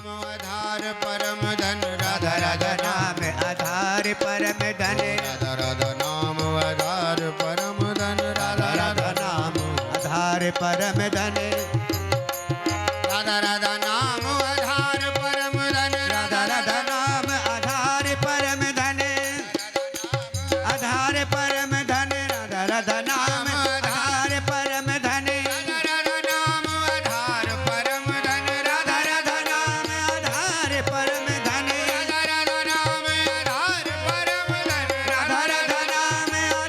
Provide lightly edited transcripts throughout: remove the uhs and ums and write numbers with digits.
आधार परम धन, राधा राधा नाम आधार परम धन, राधा राधा नाम आधार परम धन, राधा राधा नाम आधार परम धन, राधा राधा नाम आधार परम धन, राधा राधा नाम आधार परम धन, आधार परम धन, राधा राधा नाम आधार परम धन, राधा नाम आधार परम धन, राधा राधा नाम आधार परम धन, राधा राधा नाम आधार परम धन, राधा राधा नाम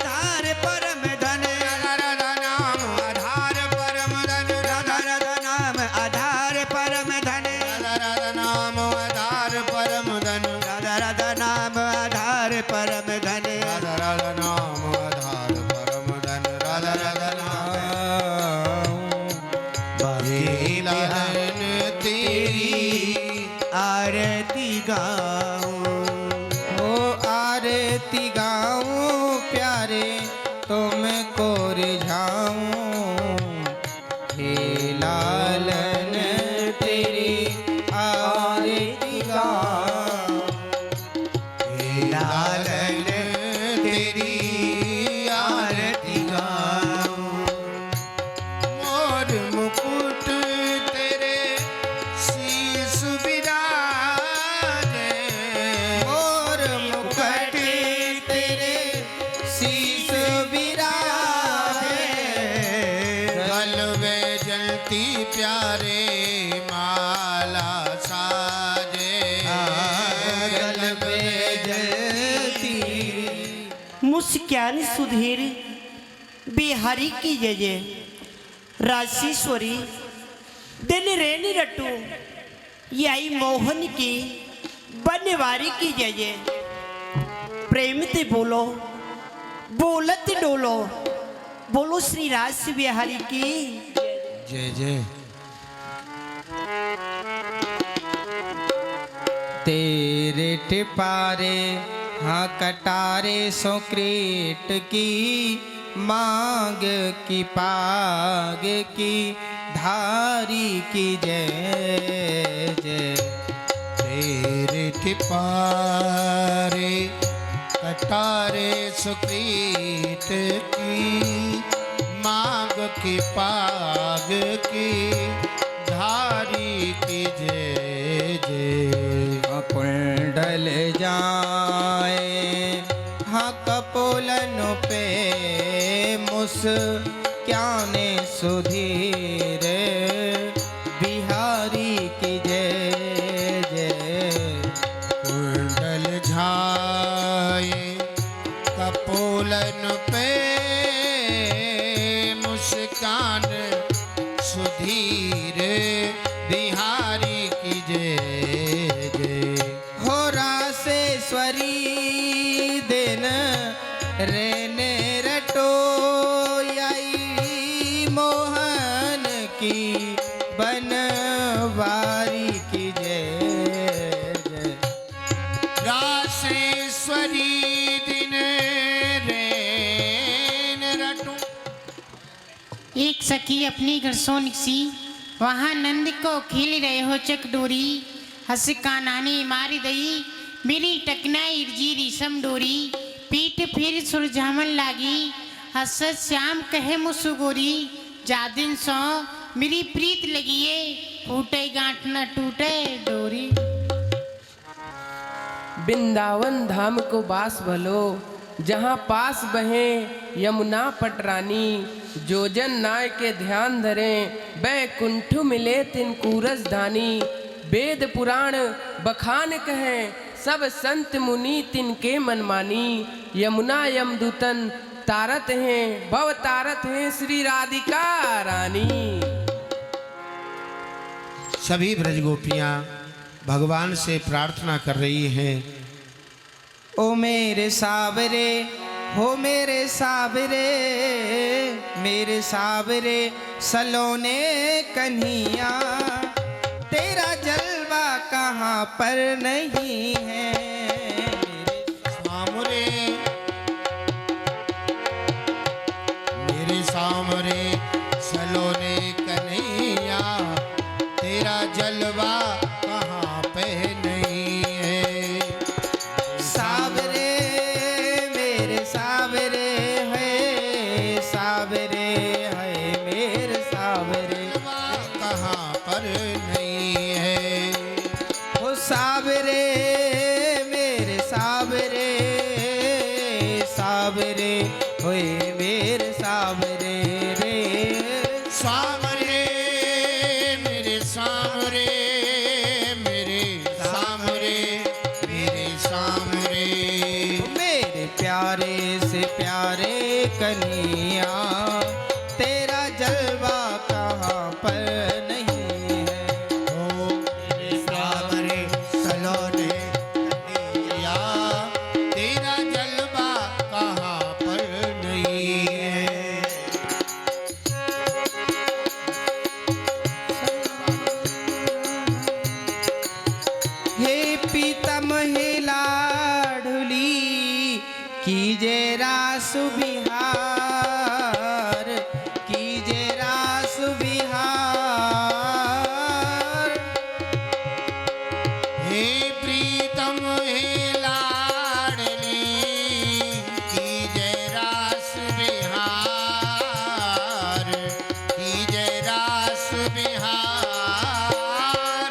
आधार परम धन, राधा राधा नाम आधार परम धन, राधा राधा नाम आधार परम धन, राधा राधा नाम आधार परम धन, राधा राधा नाम आधार परम धन, राधा राधा नाम आधार परम धन, राधा राधा नाम भक्ति लहन तेरी आरती गाऊं, ओ आरती गाऊं प्यारे तुमको रिझाऊं, हे लालन तेरी आरती गाऊं, हे लालन तेरी आरती गाऊं, मोर मुकुट तेरे शीश विराजे, और मुकुट तेरे शीश विराजे, गल में जलती प्यारे माला साजे, गल में जलती मुस्कान सुधीर बिहारी की जय जय, राशेश्वरी दिन रेनी रट्टू याई मोहन की बनवारी की जय जय, प्रेम ते बोलो बोलत डोलो, बोलो श्री रास बिहारी की जय जय। तेरे टिपारे हाँ कटारे सोक्रेट की मांग की पाग की धारी की जय जय, तेरे टिपारे कटारे सुकृत की मांग की पाग की धारी की जय जय। कुंडल जाए हाँ कपोलन पे मुस क्या ने सुधीर बिहारी की जय जय, कुंडल झाए कपोलन पे मुस्कान सुधीर बिहारी की जय जय। हो रासेश्वरी दिन रेने रटोयाई मोहन की बनवारी की जय जय, रासेश्वरी दिन रेन रटूं। एक सखी अपनी घर सो निकसी, वहाँ नंद को खेल रहे हो चकडोरी, हंस कानाने मारी दई मेरी टकना इर्जी रेशम डोरी, पीठ फिर सुरझामन लागी हसत श्याम कहे मुसुगोरी, जा दिन सो मेरी प्रीत लगिए फूटे गांठ न टूटे डोरी। वृंदावन धाम को बास भलो, जहाँ पास बहे यमुना पटरानी, जोजन नाय के ध्यान धरें बैकुंठ मिले तिनको रसधानी, वेद पुराण बखान कहें सब संत मुनि तिनके मनमानी, यमुना यमदूतन तारत हैं भव तारत हैं श्री राधिका रानी। सभी ब्रज गोपियां भगवान से प्रार्थना कर रही हैं, ओ मेरे सावरे हो मेरे सावरे, मेरे सावरे सलोने कन्हैया, तेरा जलवा कहाँ पर नहीं है, सामरे मेरे सामरे सलोने कन्हैया, तेरा जलवा कहाँ सावरे कहाँ पर नहीं है। ओ सावरे मेरे सावरे सावरे होए मेरे सावरे रे सामरे मेरे सामरे मेरे सामरे मेरे सामरे मेरे प्यारे से प्यारे कन्हैया तेरा जलवा कहाँ पर नहीं है। ओ मेरे सामरे सलोने कन्हैया तेरा जलवा कहाँ पर नहीं है। हे पीतम हे लाडली कीजे रास बिहार कीजे रास बिहार। हे प्रीतम हे लाडली की जय रास बिहार की जय रास बिहार।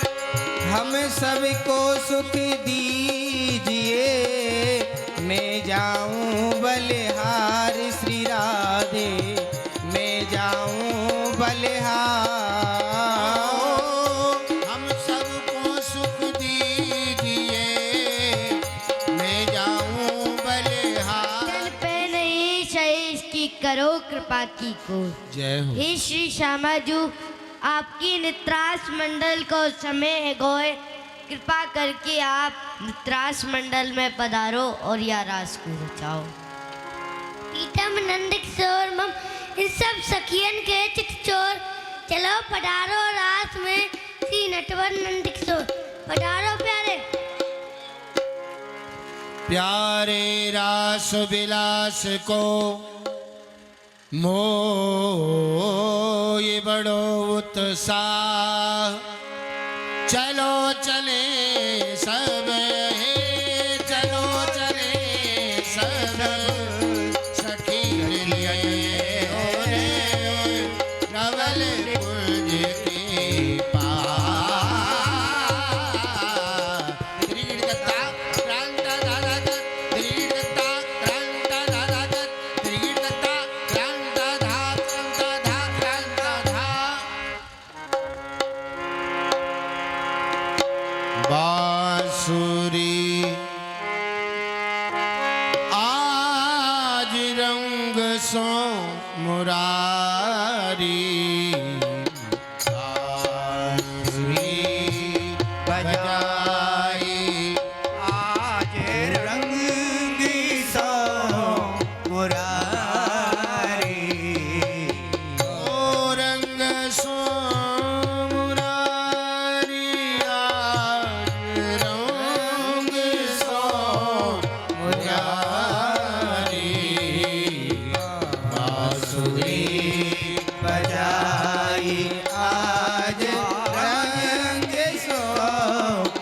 हम सबको सुख दीजिए मैं जाऊं बलिहार श्री राधे मैं जाऊं बलिहार। हम सबको सुख दीजिए मैं जाऊं बलिहार। चल पे नहीं शेष की करो कृपा की को। जय हो। हे श्री श्यामाजू आपकी नित्रास मंडल को समय है गोए कृपा करके आप नित्रास मंडल में पधारो और या रास को रचाओ। पीतम नंद किशोर मम इन सब सखियन के चित चोर चलो पधारो रास में श्री नटवर नंद किशोर पधारो प्यारे। प्यारे रास विलास को मोह बड़ो उत्साह। चलो चले सब हे चलो चले सब सखी लिए नवल कुंज के पार। त्रिगता क्रांता दादा त्रिगता क्रांता दादा त्रिगता क्रांता धा क्रांता धा क्रांता धा। बांसुरी आज रंग सो मुरारी। बांसुरी बजाई आज रंग सो मुरारी ओ रंग सो मुरारी। आज रंग सो मुरारी। बांसुरी बजाई आज रंग सो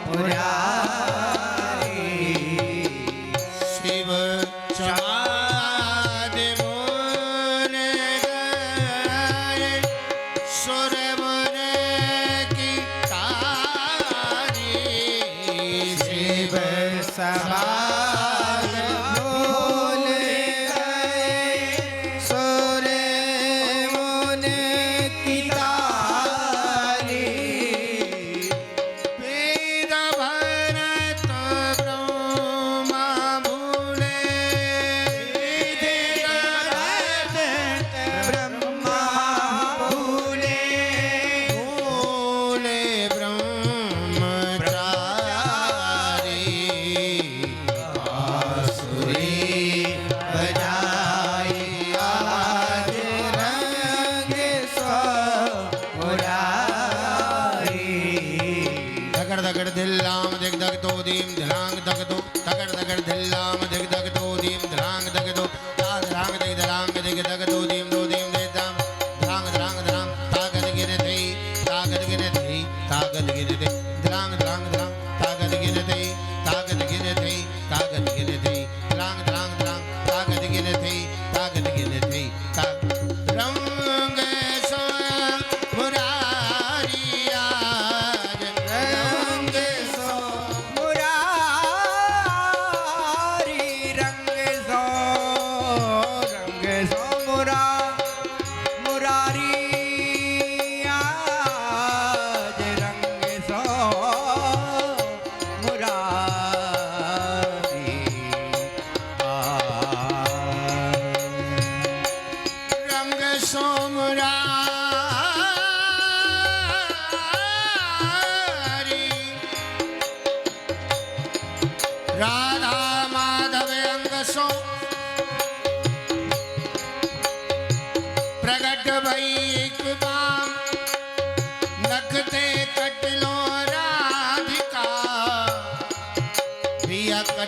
मुरारी। शिव समाद मोन गए सुर मुन की तारी। शिव समाज भूल गए सुर मुन की तारी। वेद भरत ब्रह्मा भूले। वेद भरत ब्रह्मा भूले भूले ब्रह्मचारी। बांसुरी बजाई आज रंग सो मुरारी। दगड़ दगड़ दिल्लाम दिग दग दो दीम धलांग दग दो दगड़ दगड़ दिल्लाम दिग दग दो दीम धलांग दग दो धलांग दिग धलांग दिग दग दो दीम दे दाम धलांग धलांग धलांग तागद गिर दे तागद गिर दे तागद गिर दे धलांग धलांग धलांग तागद गिर दे तागद गिर दे तागद गिर दे धलांग धलांग धलांग तागद गिर दे तागद गिर दे रंग सो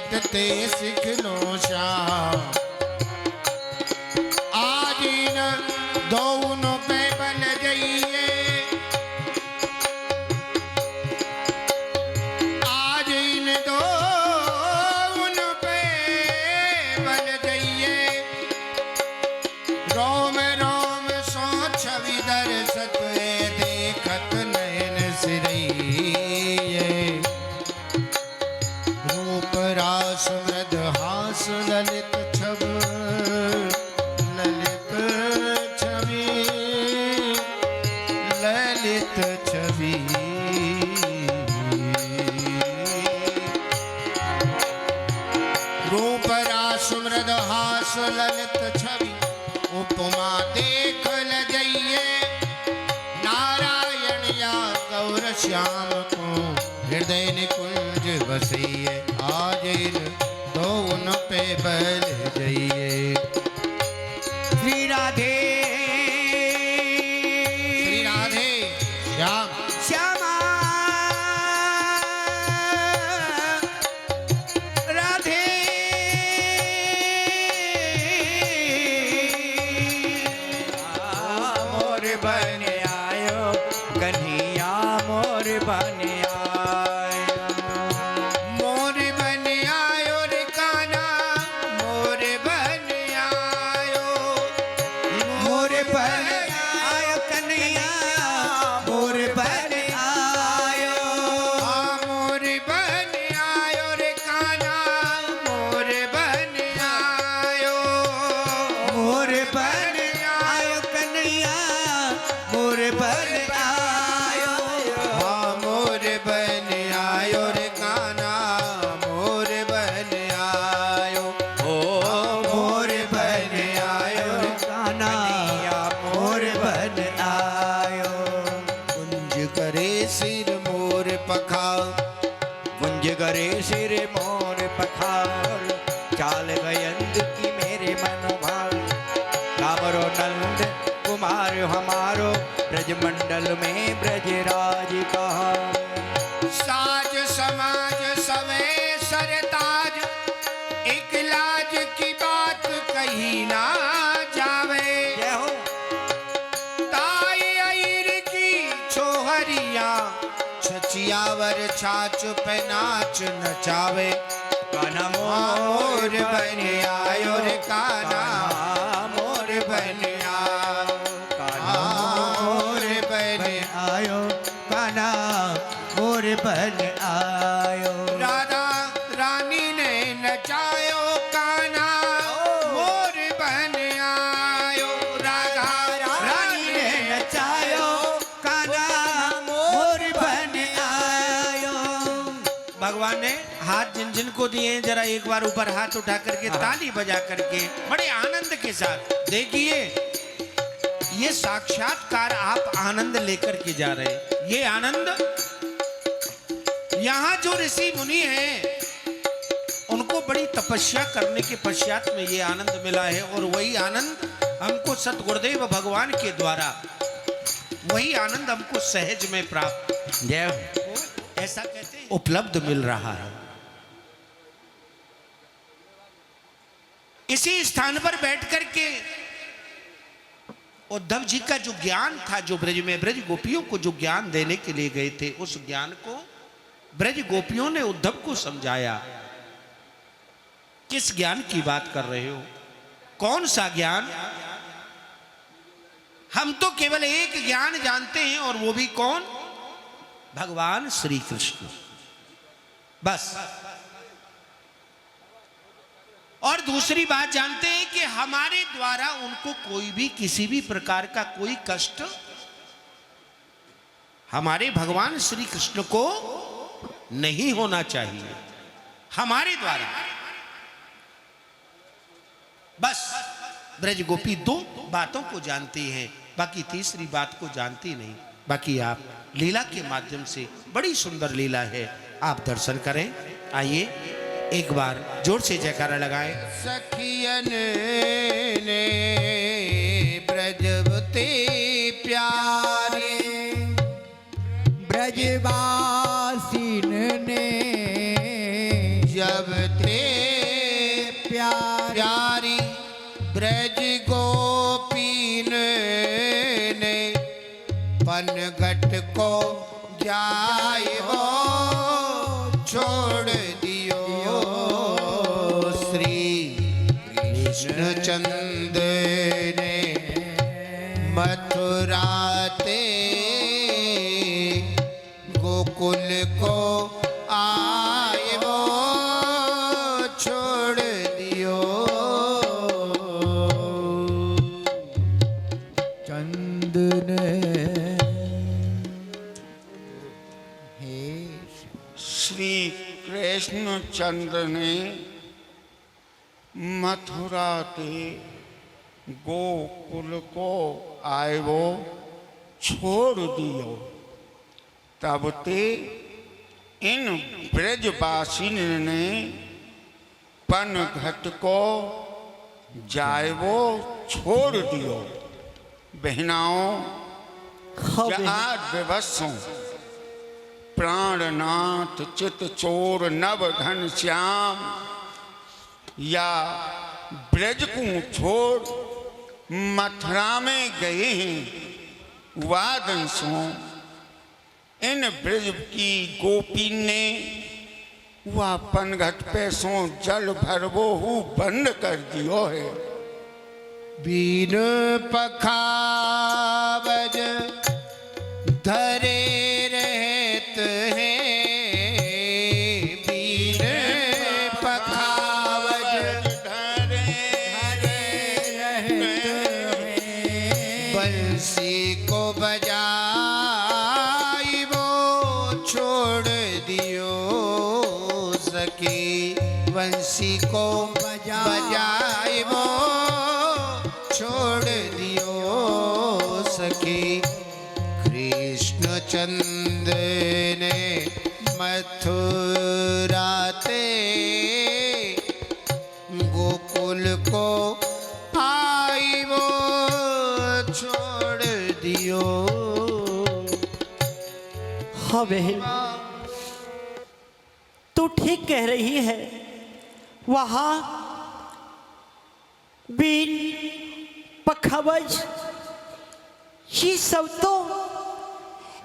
बाटते सिख लो श्याम। आज इन दोनों पे बल जाइए, आज इन दोनों पे बल जाइए। रोम रोम सो छवि दर्शत देखत नयन सिरैये। रूप रास मृद हास ललित छब, ललित छवि, ललित छवि। रूप रास मृद हास ललित छवि, उपमा देख ल जाइए। नारायण या गौर श्याम को हृदय निकुंज बसइए। आज इन दोनों पे बल जाइए। श्री राधे श्री राधे श्याम श्यामा राधे मोर बन आयो कन्हैया मोर बन आयो। मोर बन आयो रे कान्हा, मोर बन आयो। मोर बन आयो कन्हैया मोर बन आयो। हाँ, मोर बन आयो रे कान्हा, मोर बन आयो। मोर बन आयो कन्हैया मोर बन आयो। हाँ, मोर बन आयो रे कान्हा, मोर बन आयो। ओ मोर बन आयो कान्हा मोर बन आयो। कुंज करे सिर मोर पखाल, कुंज करे सिर मोर पखार। चाल गयंद की मेरे मन भाव। कामरो नंद कुमार हमारो ब्रजमंडल में ब्रजराज कहा। साज समाज सवे सरताज, एक लाज की बात कही ना जावे। जय हो ताई अईर की छोहरिया, छचियावर छाछ पे नाच नचावे। कान्हा मोर बन आयो रे कान्हा, मोर बन आयो। कान्हा मोर बन आयो कान्हा मोर बन आयो। राधा रानी ने नचायो कान्हा, मोर बन आयो। राधा रानी ने नचायो कान्हा मोर बन आयो। भगवान ने हाथ जिन जिन को दिए हैं, जरा एक बार ऊपर हाथ उठा करके ताली बजा करके बड़े आनंद के साथ देखिए। ये साक्षात्कार आप आनंद लेकर के जा रहे हैं। ये आनंद यहाँ जो ऋषि मुनि हैं उनको बड़ी तपस्या करने के पश्चात में ये आनंद मिला है। और वही आनंद हमको सतगुरुदेव भगवान के द्वारा, वही आनंद हमको सहज में प्राप्त जय हो, ऐसा कहते हैं, उपलब्ध मिल रहा है। इसी स्थान पर बैठ करके उद्धव जी का जो ज्ञान था, जो ब्रज में ब्रज गोपियों को जो ज्ञान देने के लिए गए थे, उस ज्ञान को ब्रज गोपियों ने उद्धव को समझाया। किस ज्ञान की बात कर रहे हो? कौन सा ज्ञान? हम तो केवल एक ज्ञान जानते हैं, और वो भी कौन? भगवान श्री कृष्ण, बस। और दूसरी बात जानते हैं कि हमारे द्वारा उनको कोई भी किसी भी प्रकार का कोई कष्ट हमारे भगवान श्री कृष्ण को नहीं होना चाहिए, हमारे द्वारा। बस ब्रज गोपी दो बातों को जानती हैं, बाकी तीसरी बात को जानती नहीं। बाकी आप लीला के माध्यम से, बड़ी सुंदर लीला है, आप दर्शन करें। आइए एक बार जोर से जयकारा लगाएं। सखियन ने ब्रजवते प्यारे, ब्रजवासीन ने जब ते पन घट को जाए वो छोड़ दियो श्री कृष्ण चंद ने मथुरा ते गोकुल को आए वो छोड़ दियो चंद ने श्री कृष्ण चंद्र ने मथुरा ते गोकुल को आए वो छोड़ दियो तब ते इन ब्रजवासी ने पन घट को जाए वो छोड़ दियो। बहनाओं हाँ बहन। आज विवशों प्राणनाथ चित चोर नव घन श्याम या ब्रज को छोड़ मथुरा में गए हैं वादन सो इन ब्रज की गोपी ने वह पनघट पे सो जल भरवो हु बंद कर दियो है। बीन पखावज धरे रहत हैं बीन पखावज धरे रहत हैं बंसी को बजाई वो छोड़ दियो सखी बंसी को बजाई वो छोड़ दियो सखी कृष्ण चंद ने मथुरा ते गोकुल को आई वो छोड़ दियो। हाँ बहन, तू ठीक कह रही है। वहाँ बीन पखावज ये सब तो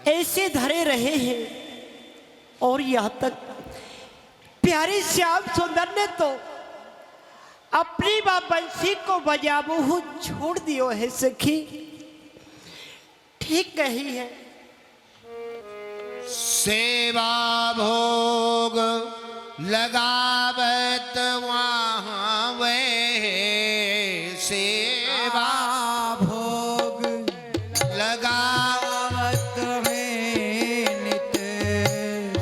ऐसे धरे रहे हैं और यहाँ तक प्यारे श्याम सुंदर ने तो अपनी मां बंसी को बजाबू छोड़ दियो है सखी। ठीक कही है। सेवा भोग लगावत वहाँ वे सेवा भोग लगावत में नित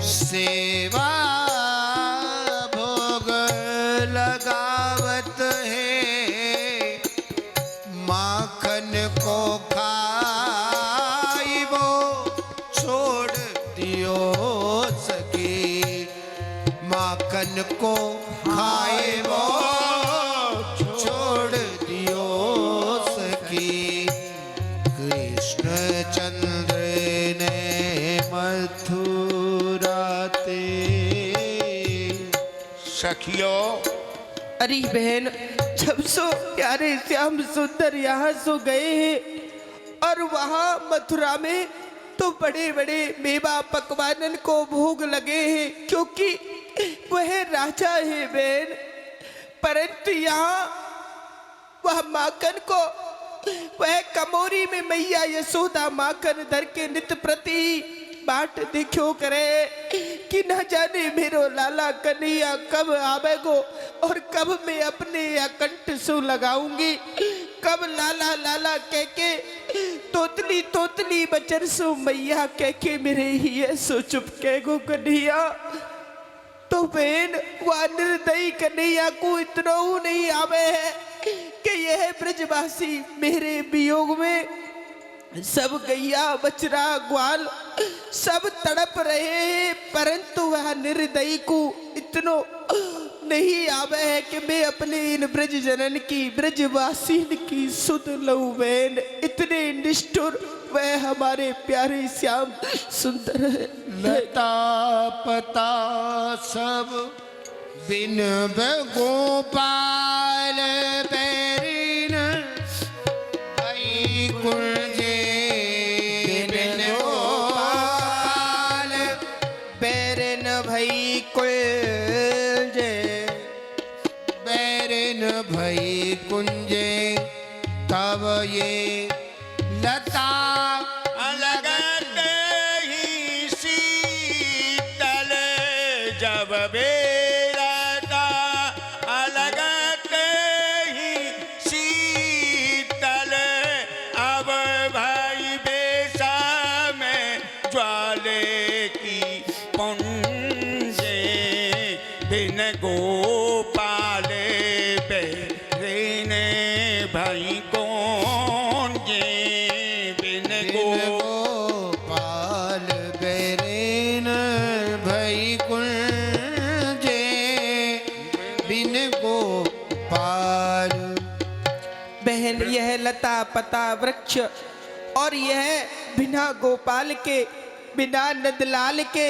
सेवा भोग लगावत है माखन को खाई वो छोड़ दियो सकी माखन को खाए वो छोड़ दियो सखी कृष्ण चंद्र ने मथुरा ते। सखियो अरे बहन, जब सो प्यारे श्याम सुंदर यहाँ सो गए हैं और वहाँ मथुरा में तो बड़े बड़े मेवा पकवानन को भोग लगे हैं क्योंकि वह राजा है बहन। परंतु यहाँ वह माखन को वह कमोरी में मैया यशोदा माखन धर के नित प्रति बाट देखो करे कि न जाने मेरो लाला कन्हैया कब आवेगो और कब मैं अपने या कंठ सो लगाऊंगी, कब लाला लाला कह के तोतली तोतली बचन सो मैया कह के मेरे ही सो चुप के गो कन्हैया। तो बहन वह निर्दयी कन्हैया को इतना नहीं आवे है कि यह ब्रजवासी मेरे वियोग में सब गैया बछड़ा ग्वाल सब तड़प रहे हैं, परंतु वह निर्दयी को इतनो नहीं आवे है कि मैं अपने इन ब्रज जनन की ब्रजवासी की सुध लऊं बहन। इतने निष्ठुर वह हमारे प्यारे श्याम सुंदर है। लता पता सब बिन गोपाल बैरीन कुंजे बिन भई कुंजे तब ये लता लगते ही शीतल जब बेलता लगते ही शीतल अब भाई बेसा में ज्वाले की पुंजे बिन गोपाले बेरेने भाई कौन जे बिन गोपाल बेरेन भई कुंजे बिन गोपाल। बहन यह लता पता वृक्ष और यह बिना गोपाल के बिना नंदलाल के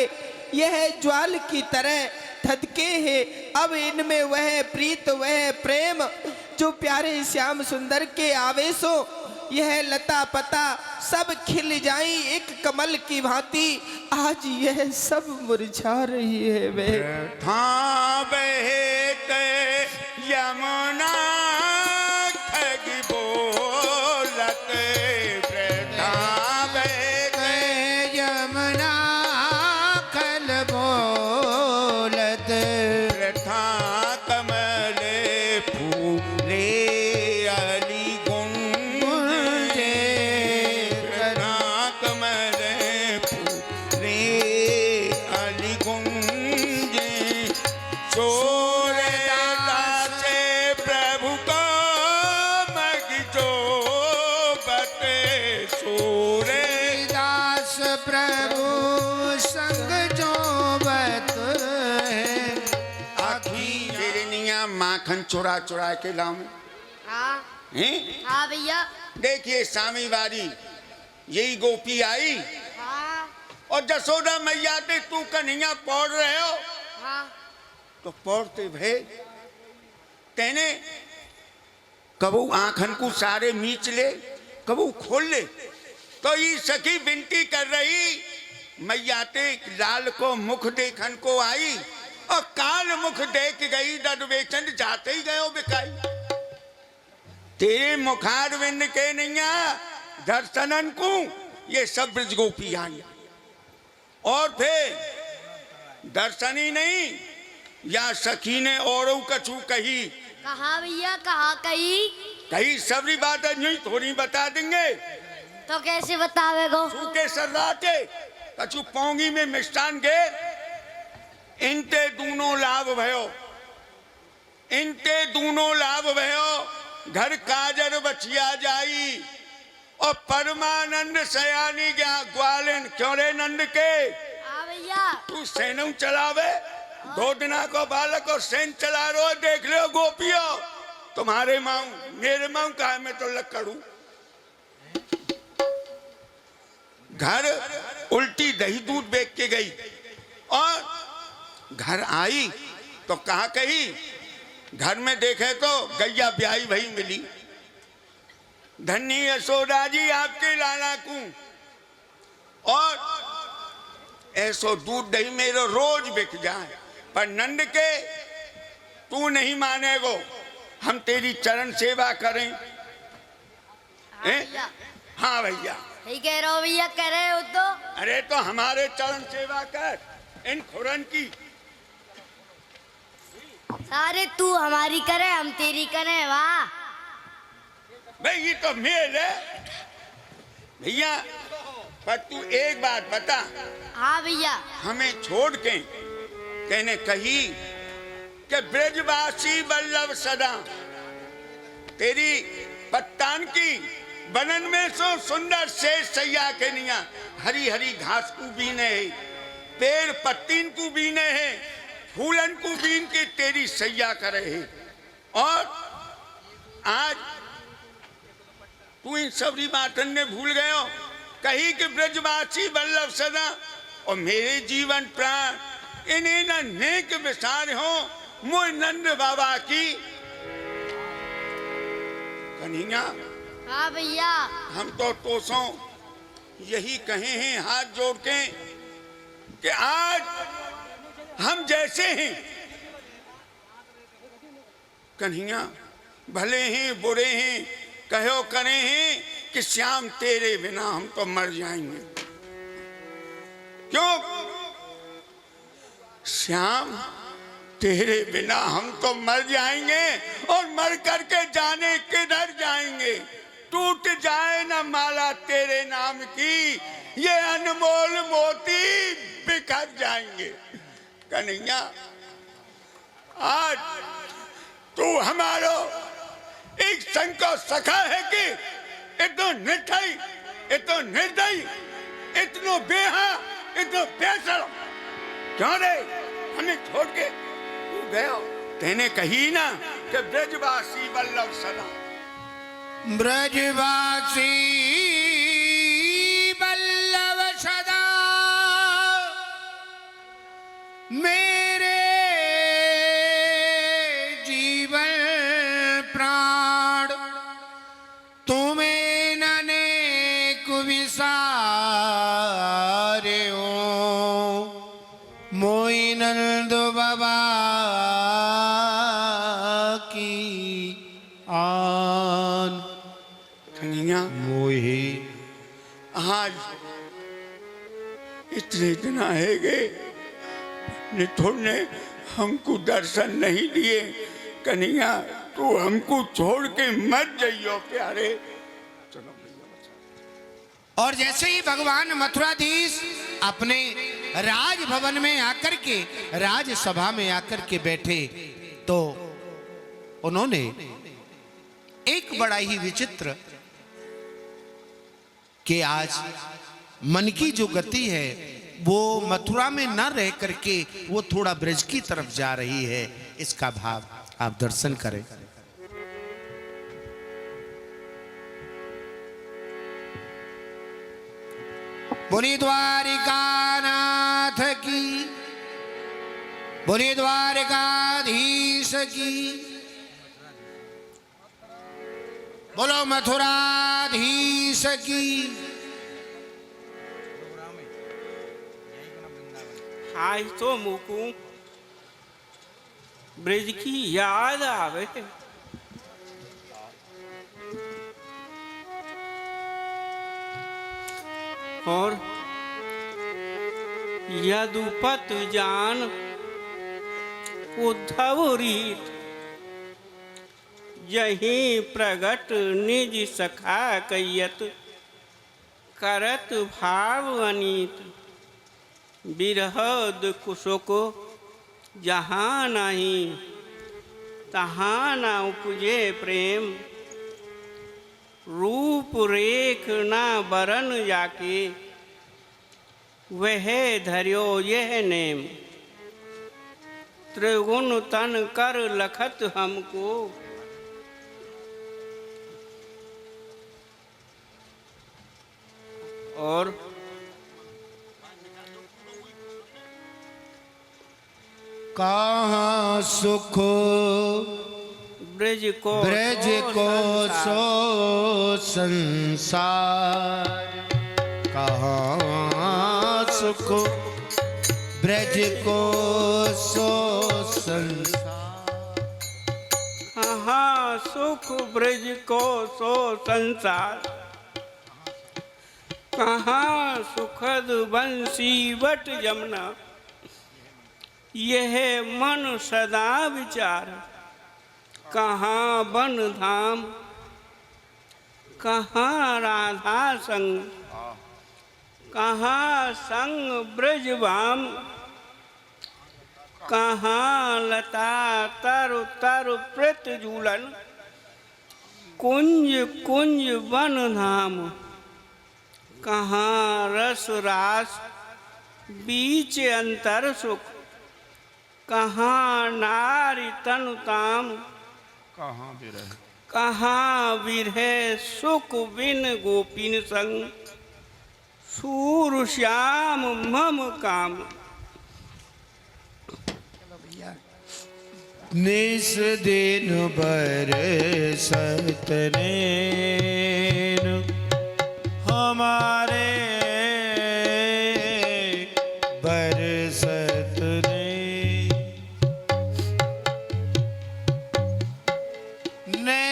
यह ज्वाल की तरह धधके हैं। अब इनमें वह प्रीत वह प्रेम जो प्यारे श्याम सुंदर के आवेशों यह लता पता सब खिल जाई एक कमल की भांति। आज यह सब मुरझा रही है वे था बहते यमुना ठग बोलत वृथा बहते यमुना खल बोलत वृथा कमल फूले अली गुंजे वृथा कमल फूले अली गुंजे सोरेदा से प्रभु को मग जो बते सोरे दास प्रभु संग जो बत है। आखी हिरनिया माखन चुरा चुरा के लाऊं हाँ हैं? हाँ भैया देखिए स्वामी बारी यही गोपी आई हाँ और जसोदा मैया ते तू कन्हैया पढ़ रहे हो हाँ तो पढ़ते भे तेने कबू आंखन को सारे मीच ले कबू खोल ले तो ये सखी विनती कर रही मैया ते लाल को मुख देखन को आई और काल मुख देख गई दरवेचन जाते ही गयो बिकाई तेरे मुखार विंद के नैया दर्शनन को ये सब ब्रज गोपी आई और फिर दर्शन ही नहीं या सखी ने और कछु कही कहा भैया कहा कही कही सबरी बात नहीं थोड़ी बता देंगे तो कैसे बतावे गो सूखे सर्राटे कछु पोंगी में मिष्टान के इनते दूनो लाभ भयो इनते दूनो लाभ भयो घर काजर बचिया जाई और परमानंद सयानी ग्वालिन क्यों रे नंद के हाँ भैया तू सेनऊ चलावे दो दिना को बालक और सेन चला रो देख लो गोपियो तुम्हारे माऊ मेरे माऊ कहा मैं तो लकड़ू घर उल्टी दही दूध बेच के गई और घर आई तो कहा कही घर में देखे तो गैया ब्याही भई मिली धन्य यशोदा जी आपके लाला को और ऐसो दूध दही मेरो रोज बिक जाए पर नंद के तू नहीं मानेगो हम तेरी चरण सेवा करें भैया हाँ भैया सही कह रहे हो भैया कह रहे हो तो अरे तो हमारे चरण सेवा कर इन खुरन की सारे तू हमारी करे हम तेरी करे वाह भाई ये तो मेल है भैया पर तू एक बात बता हाँ भैया हमें छोड़ के कहने कही कि ब्रजवासी वल्लभ सदा तेरी पत्तान की बनन में सो सुंदर से सैया के निया हरी हरी घास को बीने है पेड़ पत्तीन को बीने है फूलन को बीन के तेरी सैया करे है और आज तू इन सबरी बातन ने भूल गए हो कही कि ब्रजवासी वल्लभ सदा और मेरे जीवन प्राण इन्हें न नेक विसार हो मुझ नंद बाबा की कन्हैया हाँ भैया हम तो तोसों यही कहे हैं हाथ जोड़ के कि आज हम जैसे हैं कन्हैया भले ही बुरे ही कहो करें ही कि श्याम तेरे बिना हम तो मर जाएंगे। क्यों श्याम, तेरे बिना हम तो मर जाएंगे और मर करके जाने किधर जाएंगे। टूट जाए ना माला तेरे नाम की, ये अनमोल मोती बिखर जाएंगे। कन्हैया आज तू हमारो एक संग को सखा है कि इतनो निर्दयी, इतनो निर्दयी, इतनो बेहा, इतनो बेशरम क्यों रे हमें छोड़ के तू गया। तेने कही ना कि ब्रजवासी वल्लभ सदा, ब्रजवासी वल्लभ सदा मेरे जीवन प्राण, तुम्हें नने कुविसारे हो मोई नंद बाबा की आन। कन्हैया मोही आज इतने दिन आए गए, निठुर ने हमको दर्शन नहीं दिए। कन्हैया तू हमको छोड़ के मत जाइयो प्यारे। चलो और जैसे ही भगवान मथुराधीश अपने राजभवन में आकर के, राजसभा में आकर के बैठे, तो उन्होंने एक बड़ा ही विचित्र कि आज मन की जो गति है वो मथुरा में न रह करके वो थोड़ा ब्रज की तरफ जा रही है। इसका भाव आप दर्शन करें। बोली द्वारिका नाथ की, बोली द्वारिकाधीश की, बोलो मथुराधीश की। आज तो मुकू ब्रिज की याद आवे। और यदुपत जान उद्धव रीत, यही प्रगट निज सखा कैयत, करत भाव अनीत। बिरहद कुशोक जहाँ नहीं, तहाँ न उपजे प्रेम। रूप रेख ना बरन जाके, वह धर्यो यह नेम। त्रिगुण तन कर लखत हमको, और कहाँ सुख ब्रज को सो संसार, कहाँ सुख ब्रज को सो संसार। कहाँ सुख ब्रज को सो संसार, कहाँ सुखद बंसी वट जमुना। यह मन सदा विचार, कहाँ वन धाम, कहाँ राधा संग, कहाँ संग ब्रजवाम। कहाँ लता तरु तरु प्रत झूलन, कुंज कुंज वन धाम। कहाँ रस रास बीच अंतर सुख, कहाँ नारी तनुताम। कहाँ विरह सुख बिन गोपिन संग, सूर श्याम मम काम। निस दिन बरसत नैन हमारे, बरसत नैन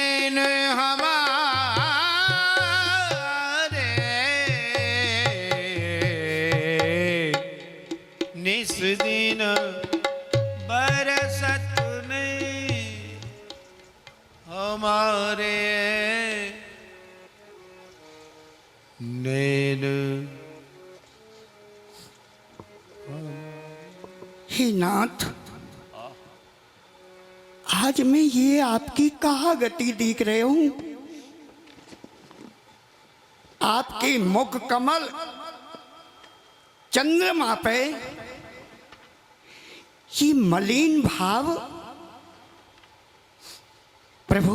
जिस दिन बरसत नहीं हमारे नैन। हे नाथ, आज मैं ये आपकी कहाँ गति देख रहे हूं? आपके मुख कमल चंद्रमा पे ये मलिन भाव। प्रभु,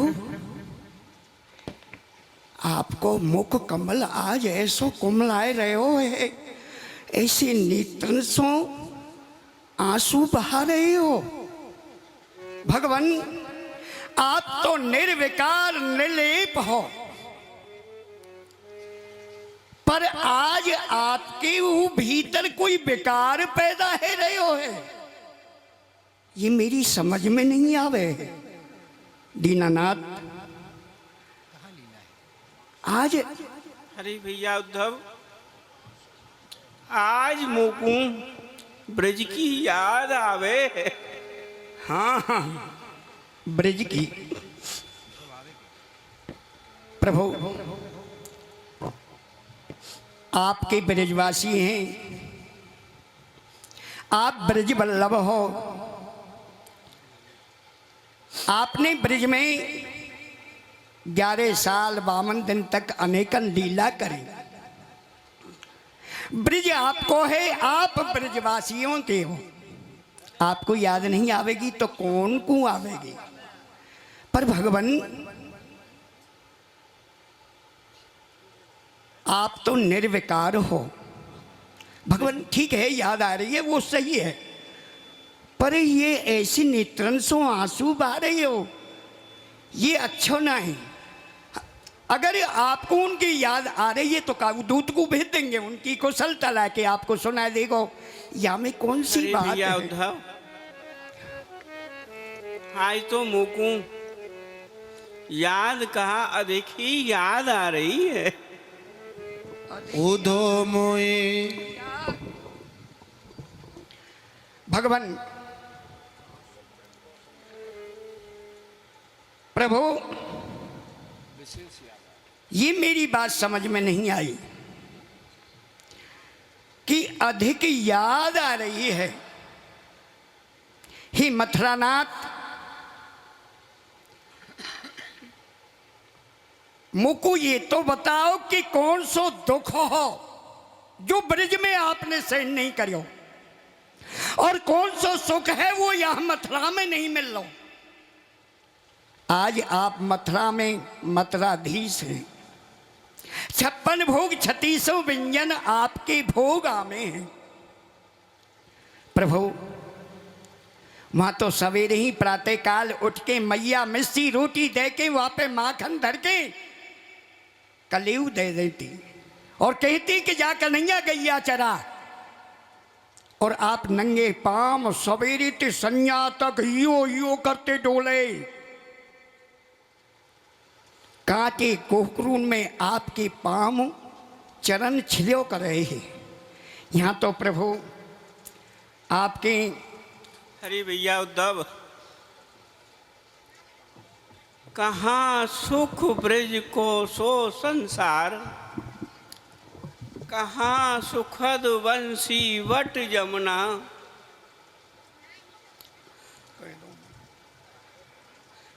आपको मुख कमल आज ऐसो कुमलाए रहे हो है, ऐसे नेत्रन सो आंसू बहा रहे हो। भगवान, आप तो निर्विकार निर्लेप हो, पर आज आपके वो भीतर कोई विकार पैदा है रहे हो है, ये मेरी समझ में नहीं आवे। दीनानाथ, आज अरे भैया उद्धव, आज मोकू ब्रज की याद आवे। हाँ हाँ, ब्रज की। प्रभु, आपके ब्रजवासी हैं, आप ब्रज वल्लभ हो। आपने ब्रज में 11 साल 52 दिन तक अनेकन लीला करी। ब्रज आपको है, आप ब्रजवासियों के हो। आपको याद नहीं आवेगी तो कौन को आवेगी? पर भगवान, आप तो निर्विकार हो। भगवान, ठीक है, याद आ रही है, वो सही है, पर ये ऐसी नेत्रन सो आंसू बहा रही हो, ये अच्छा नहीं। अगर आपको उनकी याद आ रही है तो काबू दूत को भेज देंगे, उनकी कुशलता लाके आपको सुना देगो। या में कौन सी अरे बात भैया है? उद्धव, आज तो मोकू याद कहा अधिक ही याद आ रही है। उधो मोए। भगवान, प्रभु, ये मेरी बात समझ में नहीं आई कि अधिक याद आ रही है। हे मथुरानाथ, मुझको ये तो बताओ कि कौन सो दुख हो जो ब्रज में आपने सहन नहीं करियो, और कौन सो सुख है वो यहां मथुरा में नहीं मिल रहा। आज आप मथुरा में मथुराधीश हैं। 56 भोग 36 व्यंजन आपके भोग आमे हैं। प्रभु, वहां तो सवेरे ही प्रातः काल उठ के मैया मिस्सी रोटी दे के वहां पे माखन धर के कलेऊ दे देती और कहती कि जा कन्हैया गैया चरा, और आप नंगे पाम सवेरे ते संज्ञा तक यो यो करते डोले। कांटे कोहरून में आपके पाम चरण छिलो कर रहे हैं। यहाँ तो प्रभु आपके। अरे भैया उद्धव, कहाँ सुख ब्रज को सो संसार, कहाँ सुखद वंशी वट जमुना।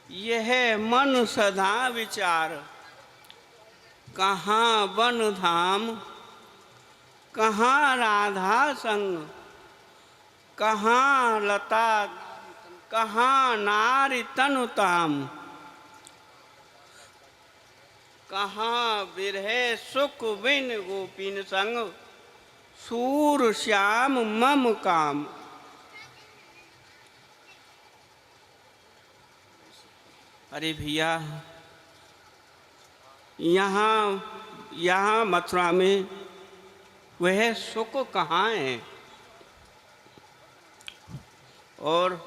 यह मन सदा विचार, कहाँ वन धाम, कहाँ राधा संग, कहाँ लता, कहाँ नारी तनुताम, कहाँ बिरहे सुख बिन गोपिन संग, सूर श्याम मम काम। अरे भैया, यहाँ मथुरा में वह सुख कहाँ है? और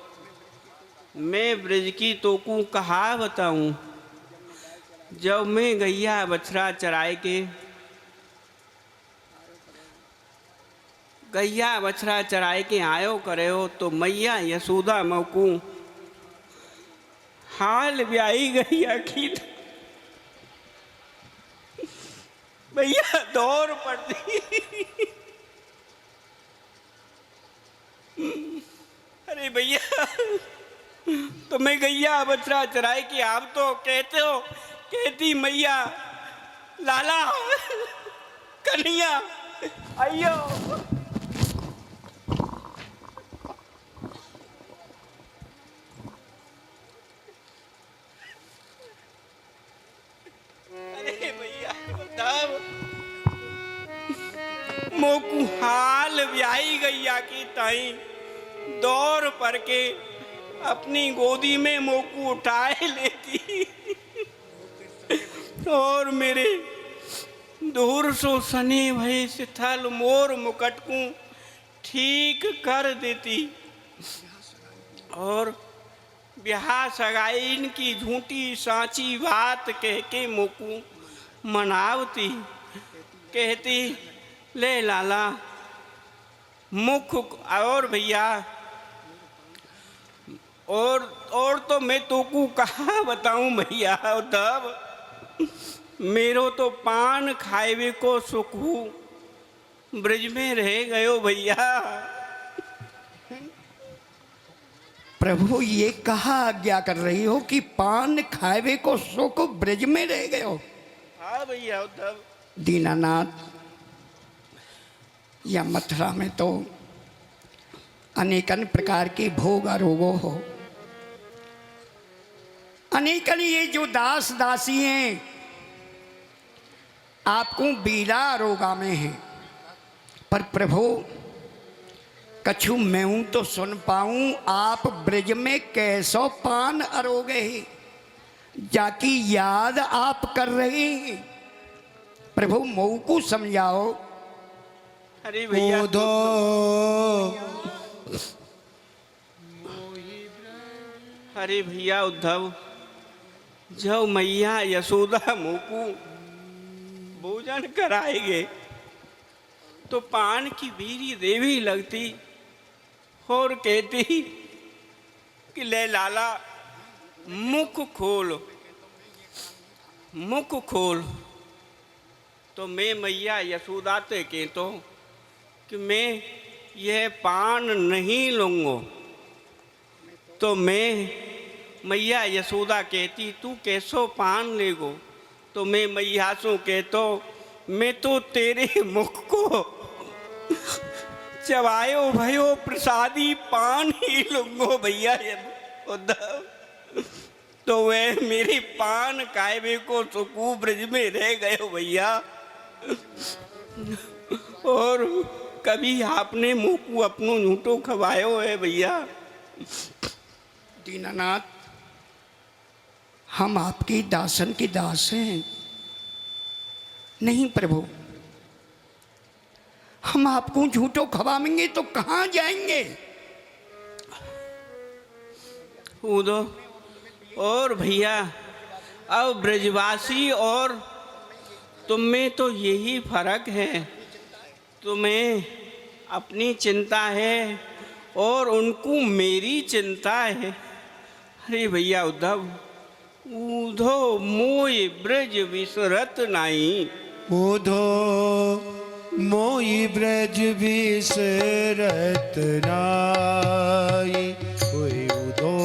मैं ब्रज की तोकू कहा बताऊं। जब मैं गैया बछड़ा चराए के गैया बछड़ा चराए के आयो करे हो तो मैया यशोदा मौकू हाल ब्याई गैया की भैया दौड़ पड़ती। अरे भैया तो मैं गैया बछड़ा चराए कि आप तो कहते हो, कहती मैया लाला कन्हैया आइयो। अरे भैया बताओ मोकू हाल ब्याई गैया की ताई दौड़ पर के अपनी गोदी में मोकू उठाए लेती और मेरे दूर सो सने भय स्थल मोर मुकट को ठीक कर देती और ब्याह सगाइन की झूठी सांची बात कह के मोकू मनावती। कहती ले लाला मुख और भैया और तो मैं तोकू कहाँ बताऊं भैया। तब मेरो तो पान खाएवे को सुखू ब्रज में रह गयो भैया। प्रभु ये कहा आज्ञा कर रही हो कि पान खाएवे को सुख ब्रज में रह गए हो? हाँ भैया। तब दीनानाथ या मथुरा में तो अनेकन प्रकार के भोग आरोगो हो, अनेकन ये जो दास दासी हैं आपको बीरा रोगा में हैं, पर प्रभु कछु मैं तो सुन पाऊं आप ब्रज में कैसो पान अरोगे ही जाकी याद आप कर रहे हैं। प्रभु मऊ को समझाओ। अरे भैया अरे भैया उद्धव जब मैया यशोदा मोकू भोजन कराएंगे तो पान की बीरी देवी लगती और कहती कि ले लाला मुख खोल मुख खोल। तो मैं मैया यशोदा ते कहतो कि मैं यह पान नहीं लूँगा। तो मैं मैया यशोदा कहती तू कैसो पान लेगो। तो मैं मैया सो कहतो मैं तो तेरे मुख को चबायो भयो प्रसादी पान ही लूँगो भैया। उद्धव तो वह मेरी पान कायबे को सुकू ब्रज में रह गए भैया। और कभी आपने मुँह को अपनो झूठो खवायो है भैया। दीनानाथ हम आपकी दासन की दास हैं। नहीं प्रभु हम आपको झूठो खवाएंगे तो कहाँ जाएंगे। उदो और भैया अब ब्रजवासी और तुम में तो यही फर्क है। तुम्हें अपनी चिंता है और उनको मेरी चिंता है। अरे भैया उद्धव ऊधो मोय ब्रज विसरत नाई। ऊधो मोई ब्रज विसरत नाई। ऊधो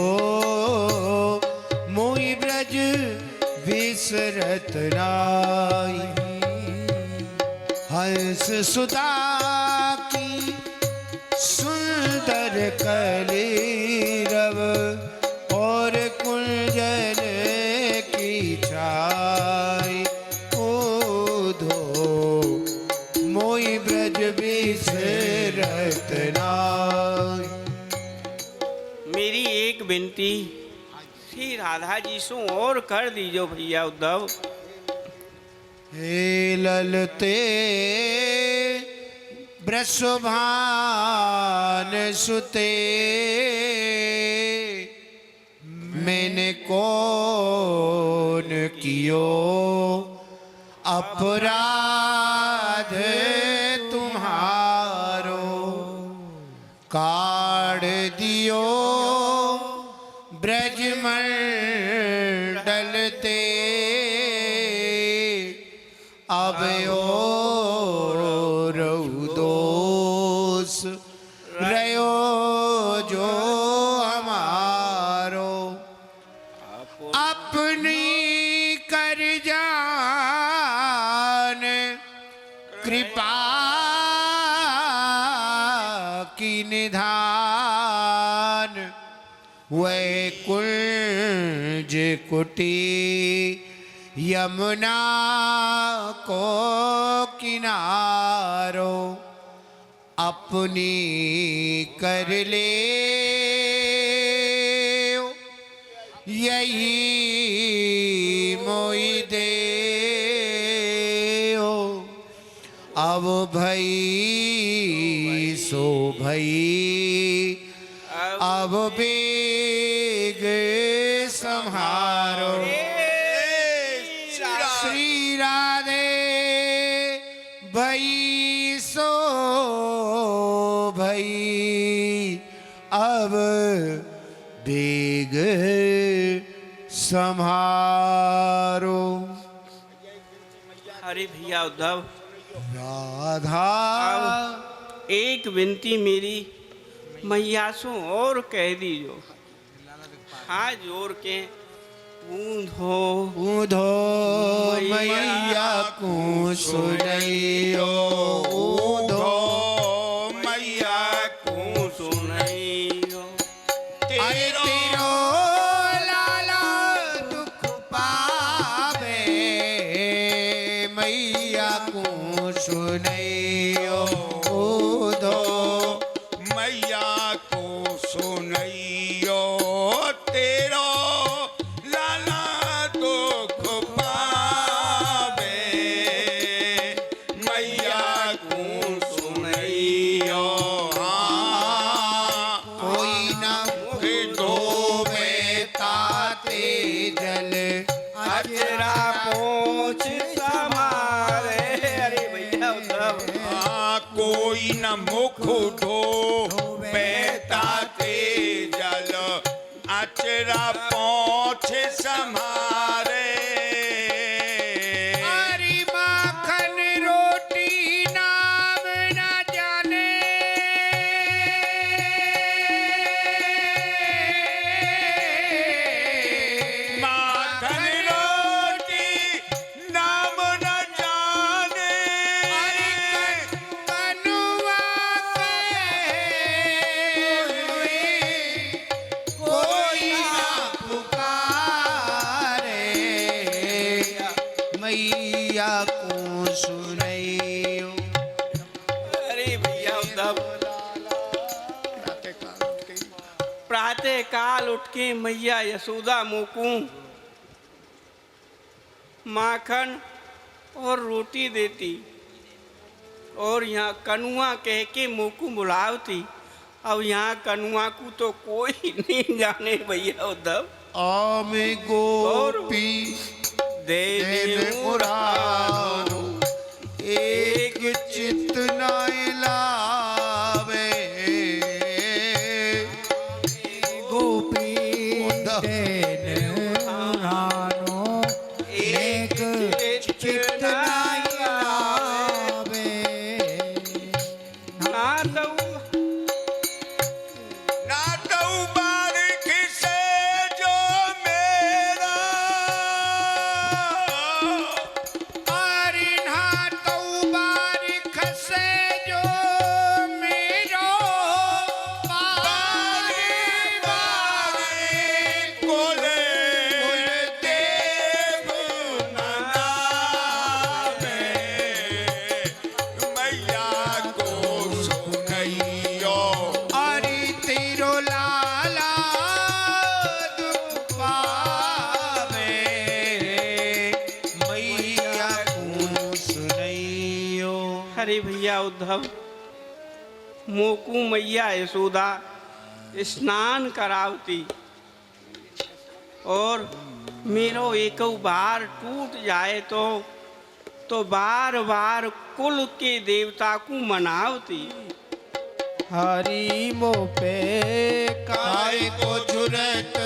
मोई ब्रज विसरत नाई। हंस सुता की सुंदर कलीरव और कुंजन की छाई। ऊधो मोई ब्रज विसरत नाई। मेरी एक विनती श्री राधा जी सो और कर दीजो भैया उद्धव। हे ललते वृषभान सुते मैंने कौन कियो अपराध तुम्हारो। काढ़ दियो ब्रजमंडल ते अब दोष रयो जो हमारो अपनी कर जान कृपा की निधान वैकुंज कुटी यमुना को किनारो अपनी कर ले यही मोई दे अब भई सो भई अब बेग संहारो श्री राधे भई सो भई अब बेग संहारो। अरे भैया उद्धव, राधा एक विनती मेरी मैया सो और कह दीजो। हाथ जोड़ के ऊंधो ऊंधो मैया को सुनैयो ऊंधो मैया को सुनैयो। अरे तेरो लाला दुख पावे मैया को सुनैयो ऊंधो मैया को सुनैयो तेरो लाला दुख पावे मैया को सुनैयो। कोई न मुख धोवे ताते जल अजरा पोछ समारे। अरे भैया उद्धव, कोई न मुख धो बेताते जल अचरा पोछ समारे। हरी माखन रोटी नाम न जाने माखन रोटी नाम न जाने। कनुआ कोई ना पुकारे मैया को सुनैयो। अरे भैया उद्धव, प्रातः काल उठ के मैया यशोदा मोकू माखन और रोटी देती और यहाँ कनुआ कह के मोकू बुलावती। अब यहाँ कनुआ को तो कोई नहीं जाने भैया उद्धव। आम गोपी देव मुरारो एक चित न लावे गोपी देन मुरारो एक चित न लावे। ना तो नाटौ बारिक से जो मेरा अरे नाटौ बारिक से जो मेरो बारी बारी कोले देव ननावे मैया को सुनैयो। अरे तेरो लाला दुख पावे मैया को सुनैयो। अरे भैया उद्धव, मोकू मैया यशोदा स्नान करावती और मेरो एक बार टूट जाए तो बार बार कुल के देवता को मनावती। हारी मोह पे काय को झुरत